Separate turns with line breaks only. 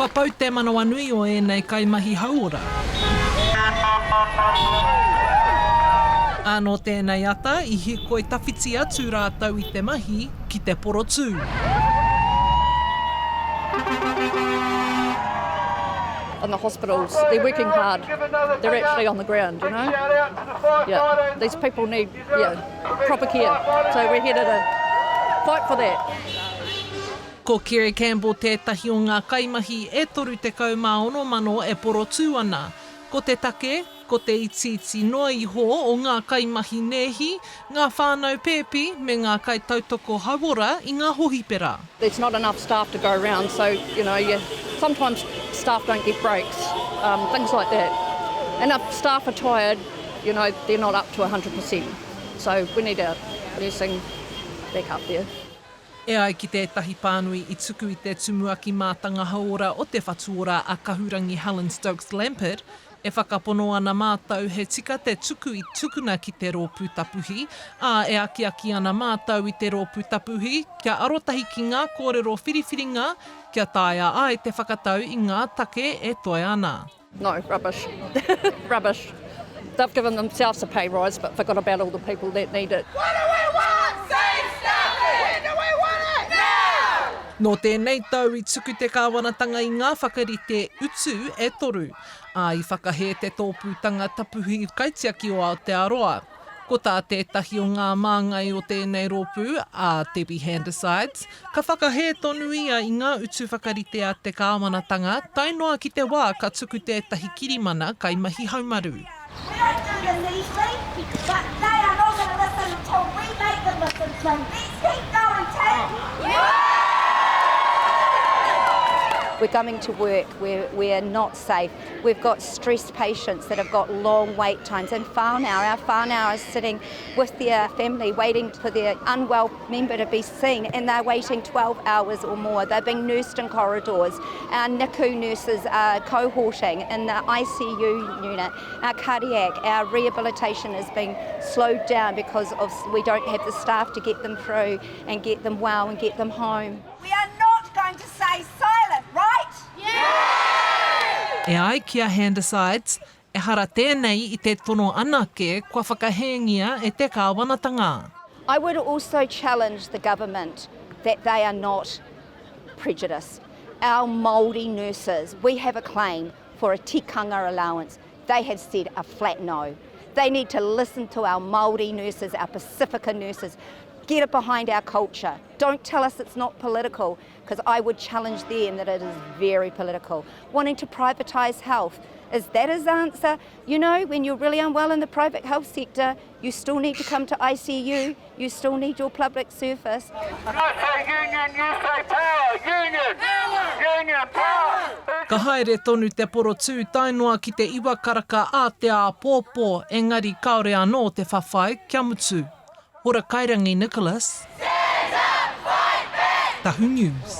Kua pau te manawa nui o ēnei kaimahi hauora. Anō tēnei ata, I hikoi tawhiti atu rātau I te mahi ki te porotū.
In the hospitals, they're working hard. They're actually on the ground, you know? Yeah, these people need proper care. So we're here to fight for that.
Ko Kerri Campbell tētahi o ngā kaimahi e toru te kaumāono mano e porotū ana. Ko te take, ko te iti noa iho o ngā kaimahi nēhi, ngā whānau pēpi me ngā kaitautoko hauora I ngā hohipera.
There's not enough staff to go around, so, you know, sometimes staff don't get breaks, things like that. And if staff are tired, you know, they're not up to 100%. So we need our nursing back up there.
E ai ki tētahi pānui I tuku I te tumuaki mātanga hauora o te whatuora a kahurangi Helen Stokes-Lampard, e whakapono ana mātau he tika te tuku I tukuna ki te rōpū tapuhi, ā e aki ana mātau I te rōpū tapuhi, kia arotahi ki ngā kōrero whiriwhiringa, kia tāia ai te whakatau I ngā take e toi ana.
No, rubbish. Rubbish. They've given themselves a pay rise, but forgot about all the people that need it.
What do we want? Same stuff! When do we want it? Now!
Nō tēnei tau I tuku te kāwanatanga I ngā whakarite utu e toru, a I whakahē te tōpūtanga tapuhi kaitiaki o Aotearoa. Ko tā tētahi o ngā māngai o tēnei rōpū, a Debbie Handasides, ka whakahē tonu ia I ngā utu whakarite a te kāwanatanga, tainoa ki te wā ka tuku tētahi kirimana kaimahi haumaru.
We don't do this easily, but they are not going to listen until we make them listen. So let's keep going, team.
We're coming to work where we're not safe. We've got stressed patients that have got long wait times. And whānau, our whānau is sitting with their family waiting for their unwell member to be seen, and they're waiting 12 hours or more. They're being nursed in corridors. Our NICU nurses are cohorting in the ICU unit. Our cardiac, our rehabilitation is being slowed down because we don't have the staff to get them through and get them well and get them home.
We are not going to stay silent, right?
E ai kia Handasides, e hara tēnei I te tono anake kua whakahengia e te kāwanatanga.
I would also challenge the government that they are not prejudiced. Our Māori nurses, we have a claim for a tikanga allowance. They have said a flat no. They need to listen to our Māori nurses, our Pacifica nurses. Get it behind our culture. Don't tell us it's not political, because I would challenge them that it is very political. Wanting to privatise health, is that his answer? You know, when you're really unwell in the private health sector, you still need to come to ICU, you still need your public service.
I say union, you say power. Union! Power! Union, power!
Ka haere tonu te porotū tainoa ki te iwa karaka a te āpōpō, engari kāore anō te whawhai kia mutu. Ora Kairangi Nicholas, Stand up, fight back! Tahu News.